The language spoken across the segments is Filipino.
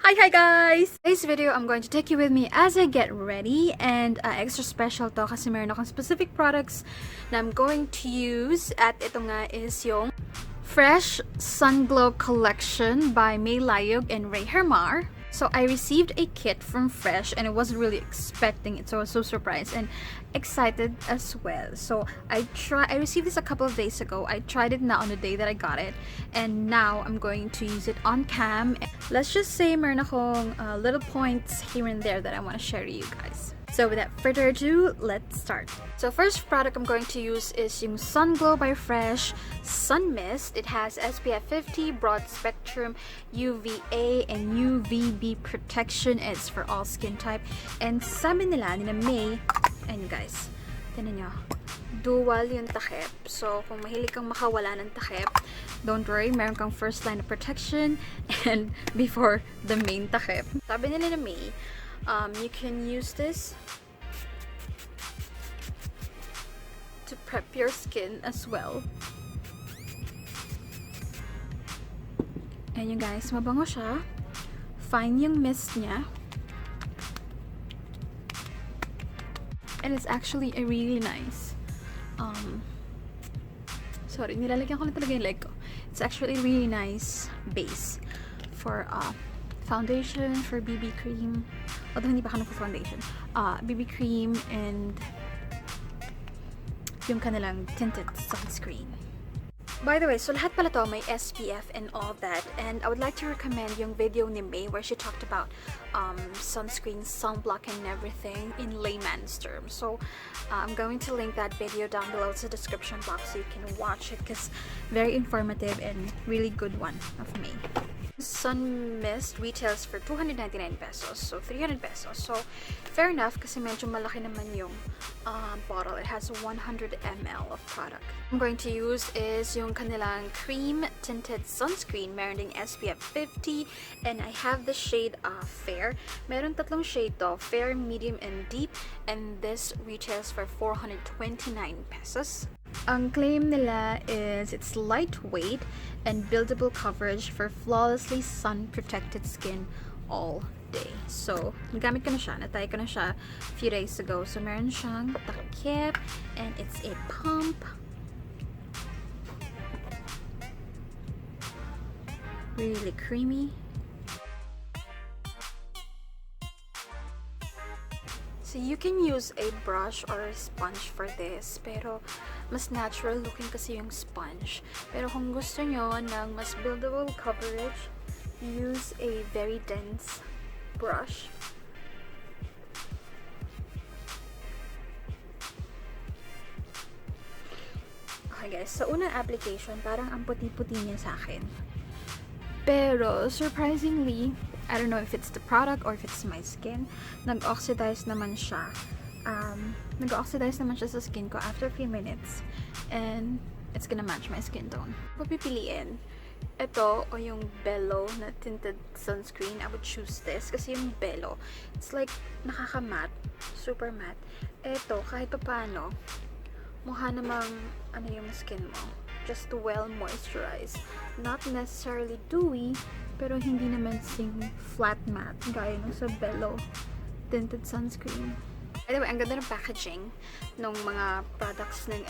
Hi guys! Today's video, I'm going to take you with me as I get ready, and extra special to kasi meron akong specific products na I'm going to use, at ito nga is yung Fresh Sunglow Collection by Layug and Germar. So I received a kit from Fresh and I wasn't really expecting it, so I was so surprised and excited as well. So I received this a couple of days ago. I tried it now on the day that I got it, and now I'm going to use it on cam. Let's just say meron akong little points here and there that I want to share to you guys. So without further ado, let's start. So first product I'm going to use is yung Sunglow by Fresh Sun Mist. It has SPF 50, broad spectrum, UVA, and UVB protection. It's for all skin type. And sabi nila ni May, and guys, tinan nyo, dual yung takip. So kung mahilig kang makawala ng takip, don't worry, meron kang first line of protection and before the main takip. Sabi nila ni May, you can use this to prep your skin as well. And you guys, mabango siya. Fine yung mist niya. And it's actually a really nice, sorry, nilalagyan ko na talaga yung leg ko. It's actually a really nice base for foundation, for BB cream. Although hindi pa ako nagpo-foundation. BB cream and yung kanilang tinted sunscreen. By the way, so lahat pala to may SPF and all that, and I would like to recommend yung video ni May where she talked about sunscreen, sunblock, and everything in layman's terms. So I'm going to link that video down below in the description box so you can watch it because very informative and really good one of May. Sun Mist retails for 299 pesos, so 300 pesos. So fair enough kasi medyo malaki naman yung bottle. It has 100 ml of product. I'm going to use is yung kanilang cream tinted sunscreen. Meron ding SPF 50 and I have the shade fair. Meron tatlong shade to, fair, medium, and deep, and this retails for 429 pesos. Ang claim nila is it's lightweight and buildable coverage for flawlessly sun-protected skin all day. So, nagamit ko na siya. Natry ko na siya a few days ago. So, meron siyang takip and it's a pump. Really creamy. So you can use a brush or a sponge for this, pero mas natural looking kasi yung sponge. Pero kung gusto nyo ng mas buildable coverage, use a very dense brush. Okay guys, sa unang application, parang ang puti-puti niya sa akin. Pero surprisingly, I don't know if it's the product or if it's my skin, nag-oxidize naman siya. Nag-oxidize naman siya sa skin ko after a few minutes. And it's gonna match my skin tone. Papipiliin, ito o yung Bello na tinted sunscreen. I would choose this kasi yung Bello, it's like nakaka-matte, super matte. Ito, kahit pa paano, mukha namang ano yung skin mo, just well moisturized. Not necessarily dewy, pero hindi naman sing flat matte gaya nung sa Bello tinted sunscreen. By the way, ang ganda ng packaging ng mga products ng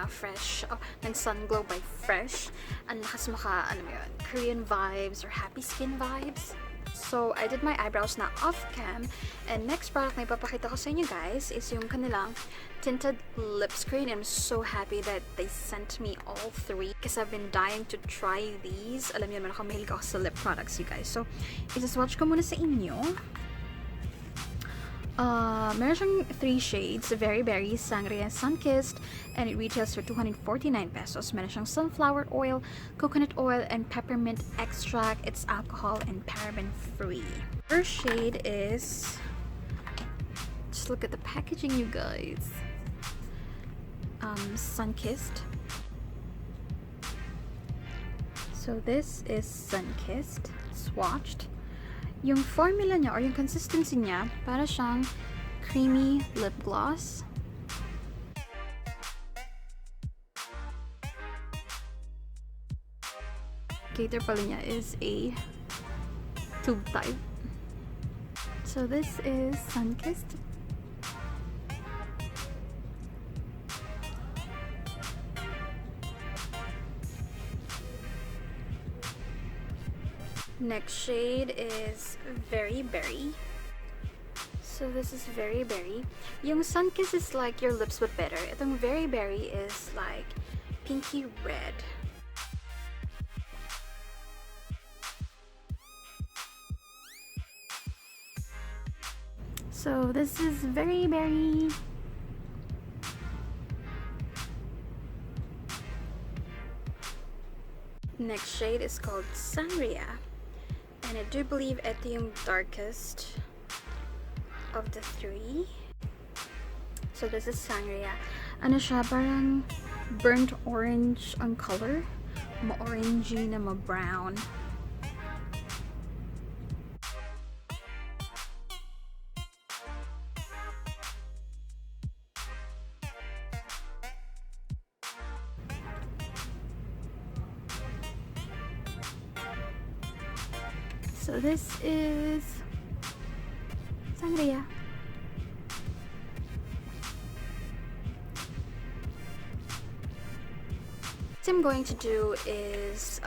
Fresh, ng Sunglow by Fresh. Ang lakas Korean vibes or happy skin vibes. So, I did my eyebrows na off-cam. And next product na ipapakita ko sa inyo guys is yung kanilang Tinted Lip Screen. I'm so happy that they sent me all three because I've been dying to try these. Alam niyo naman ako, mahilig ako sa lip products, you guys. So, i-swatch ko muna sa inyo. Meron siyang 3 shades, Very Berry, Sangria, Sunkissed, and it retails for 249 pesos. Meron siyang sunflower oil, coconut oil, and peppermint extract. It's alcohol and paraben free. First shade is, just look at the packaging, you guys. Sunkissed. So this is Sunkissed, swatched. Yung formula niya or yung consistency niya, para siyang creamy lip gloss. Cater pala niya is a tube type. So this is Sunkissed. Next shade is Very Berry. So this is Very Berry. Yung Sunkissed is like your lips but better. Itong Very Berry is like pinky red. So this is Very Berry. Next shade is called Sangria. And I do believe ito yung darkest of the three. So this is Sangria. Ano siya, parang burnt orange ang color. Ma-orangey na ma-brown. So this is Sangria. What I'm going to do is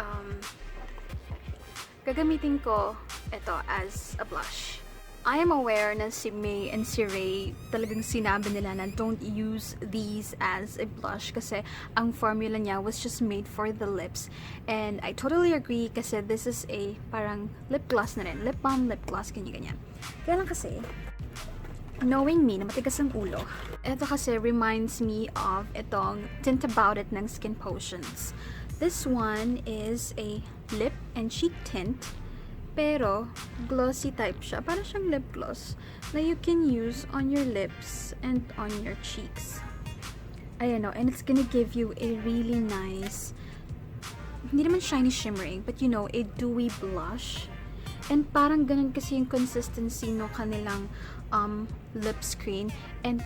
gagamitin ko ito as a blush. I am aware na si May and si Ray talagang sinabi nila na don't use these as a blush kasi ang formula niya was just made for the lips. And I totally agree kasi this is a parang lip gloss na rin. Lip balm, lip gloss, ganyan-ganyan. Kaya lang kasi, knowing me na matigas ang ulo, ito kasi reminds me of itong Tint About It ng Skin Potions. This one is a lip and cheek tint. Pero, glossy type siya. Para siyang lip gloss na you can use on your lips and on your cheeks. Ayan o. And it's gonna give you a really nice, hindi naman shiny shimmering, but you know, a dewy blush. And parang ganun kasi yung consistency no kanilang lip screen. And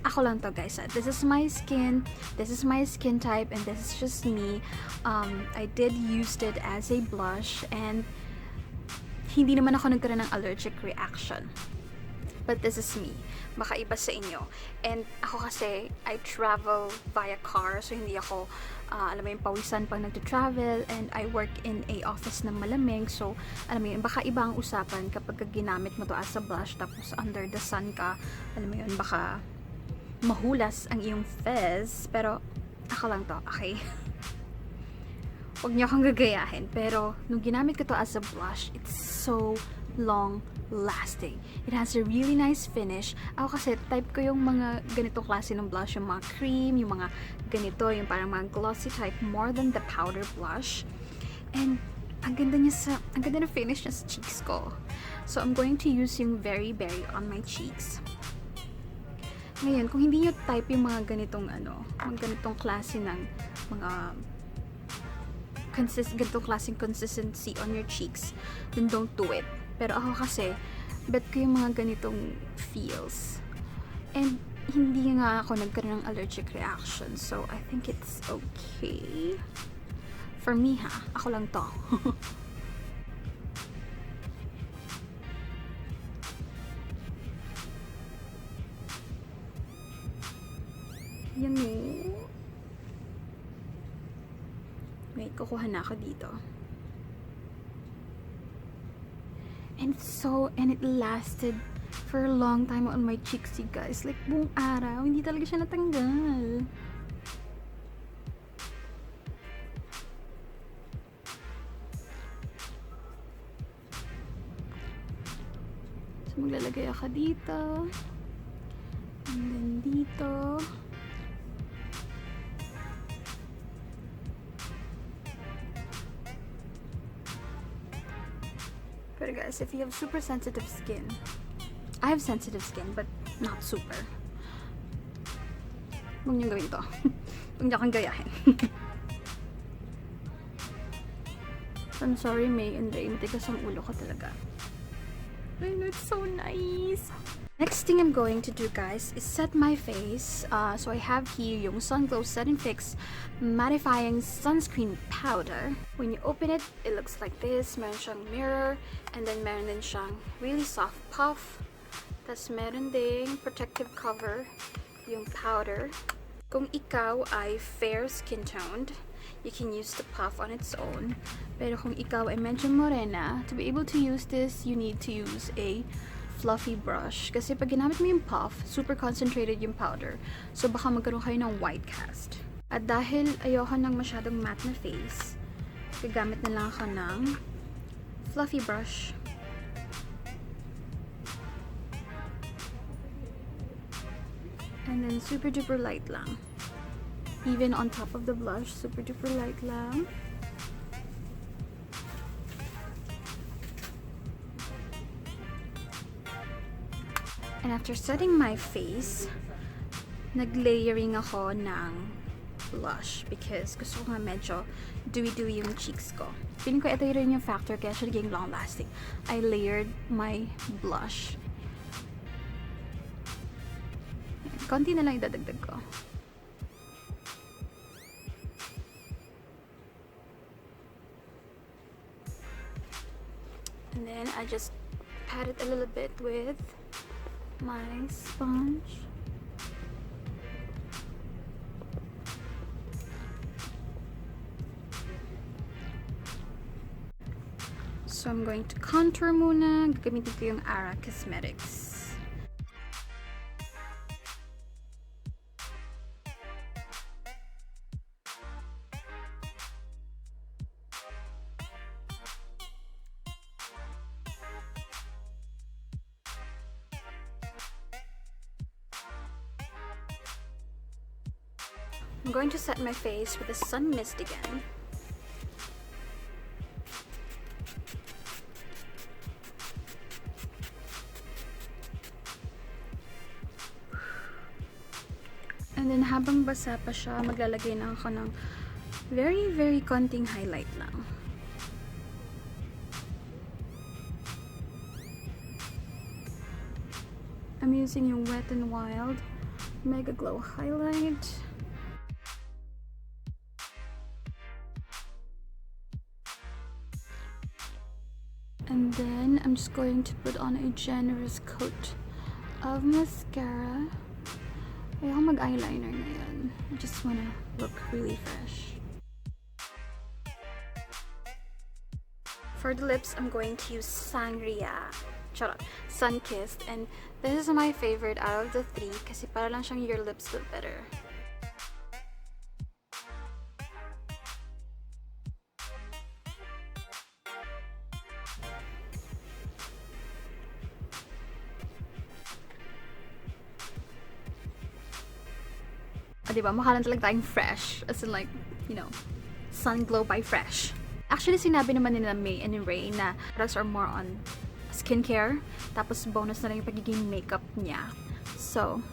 ako lang to guys. This is my skin. This is my skin type. And this is just me. I did use it as a blush. And hindi naman ako nagkaroon ng allergic reaction. But this is me. Baka iba sa inyo. And ako kasi, I travel via car. So, hindi ako, alam mo yung pawisan pag nagta-travel. And I work in a office na malamig. So, alam mo yun, baka iba ang usapan kapag ginamit mo to as a blush. Tapos, under the sun ka, alam mo yun, baka mahulas ang iyong fez. Pero, ako lang to, okay? Huwag niyo akong gagayahin. Pero, nung ginamit ko to as a blush, it's so long lasting. It has a really nice finish. Ako kasi, type ko yung mga ganito klase ng blush, yung mga cream, yung mga ganito, yung parang mga glossy type, more than the powder blush. And, ang ganda na finish niya sa cheeks ko. So, I'm going to use yung Very Berry on my cheeks. Ngayon, kung hindi nyo type yung mga ganitong mga ganitong klase ng mga ganitong klaseng consistency on your cheeks, then don't do it. Pero ako kasi, bet ko yung mga ganitong feels. And hindi nga ako nagkaroon ng allergic reaction. So, I think it's okay. For me ha, ako lang to. Yan o. Wait, kukuha na ako dito. And it lasted for a long time on my cheeks, you guys. Like, buong araw, hindi talaga siya natanggal. So, maglalagay ako dito. And then dito. But guys, if you have super sensitive skin, I have sensitive skin, but not super. Huwag niyong gawin to. Huwag niyo akong gayahin. I'm sorry, May and Ray. Matigas ang ulo ko talaga. I know, it's so nice. Next thing I'm going to do, guys, is set my face. So I have here yung Sunglow Set and Fix Mattifying Sunscreen Powder. When you open it, it looks like this. Meron siyang mirror, and then meron din siyang really soft puff. Tas meron ding protective cover, yung powder. Kung ikaw ay fair skin toned, you can use the puff on its own. Pero kung ikaw ay medyo morena, to be able to use this, you need to use a fluffy brush. Kasi pag ginamit mo yung puff, super concentrated yung powder. So baka magkaroon kayo ng white cast. At dahil ayoko ng masyadong matte na face, gagamit na lang ako ng fluffy brush. And then super duper light lang. Even on top of the blush, super duper light lang. And after setting my face, nag-layering ako ng blush because gusto ko nga medyo dewy-dewy yung cheeks ko. Feeling ko ito rin yung factor kaya siya naging long-lasting. I layered my blush. Konti na lang idadagdag ko. And then I just pat it a little bit with my sponge. So I'm going to contour muna. Gagamitin ko yung Ara Cosmetics. I'm going to set my face with a sun mist again. And then habang basa pa siya, maglalagay na ako ng very, very konting highlight lang. I'm using yung Wet n Wild Mega Glow Highlight. And then I'm just going to put on a generous coat of mascara. Ayoko mag-eyeliner ngayon. I just wanna look really fresh. For the lips, I'm going to use Sangria. Charot. Sunkissed. And this is my favorite out of the three kasi para lang siyang your lips look better. Diba? Mukha lang talaga tayong fresh. As in like, you know, Sunglow by Fresh. Actually, sinabi naman nila May and Ray na products are more on skincare. Tapos bonus na lang yung pagiging makeup niya. So,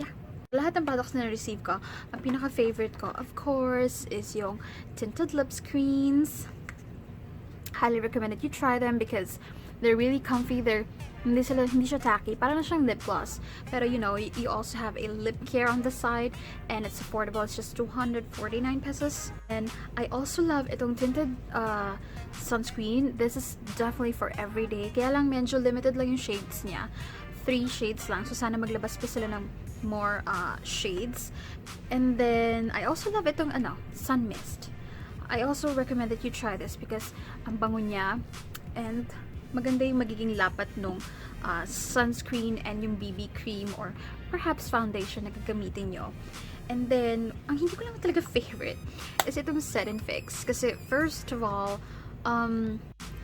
yeah. Lahat ng products na na-receive ko, ang pinaka-favorite ko, of course, is yung Tinted Lip Screens. Highly recommend that you try them because they're really comfy. Hindi siya tacky. Parang siyang lip gloss. Pero you know, you also have a lip care on the side and it's affordable. It's just 249 pesos. And I also love itong tinted sunscreen. This is definitely for everyday. Kaya lang medyo limited lang yung shades niya. 3 shades lang. So sana maglabas pa sila ng more shades. And then I also love itong sun mist. I also recommend that you try this because ang bango niya and maganda yung magiging lapat nung sunscreen and yung BB cream or perhaps foundation na gagamitin nyo. And then, ang hindi ko lang talaga favorite is itong Set and Fix. Kasi first of all,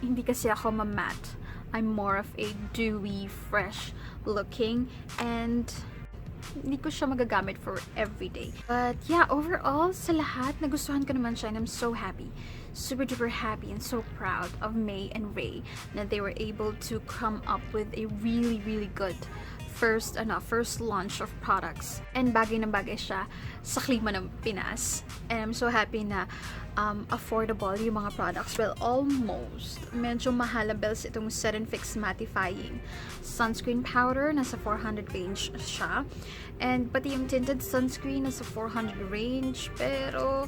hindi kasi ako ma-matte. I'm more of a dewy, fresh looking and hindi ko siya magagamit for everyday. But yeah, overall, sa lahat, nagustuhan ko naman siya and I'm so happy. Super duper happy and so proud of May and Ray that they were able to come up with a really, really good first launch of products. And bagay na bagay siya sa klima ng Pinas. And I'm so happy na affordable yung mga products. Well, almost. Medyo mahal ang bills itong Set and Fix Mattifying Sunscreen Powder. Nasa 400 range siya. And pati yung Tinted Sunscreen nasa 400 range. Pero,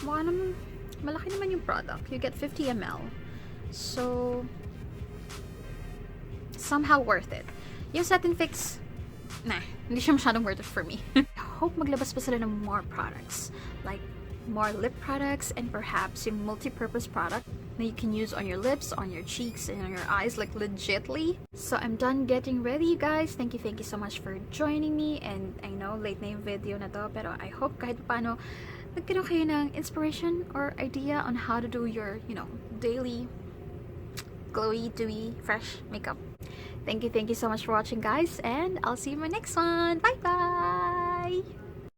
malaki naman yung product. You get 50 ml. So, somehow worth it. Yung Set and Fix, hindi siya masyadong worth it for me. I hope maglabas pa sila ng more products. Like, more lip products and perhaps yung multi-purpose product that you can use on your lips, on your cheeks, and on your eyes, like legitly. So, I'm done getting ready, you guys. Thank you so much for joining me. And I know, late na yung video na to, pero I hope kahit paano nagkaroon kayo ng inspiration or idea on how to do your, daily glowy, dewy, fresh makeup. Thank you so much for watching, guys, and I'll see you in my next one. Bye bye.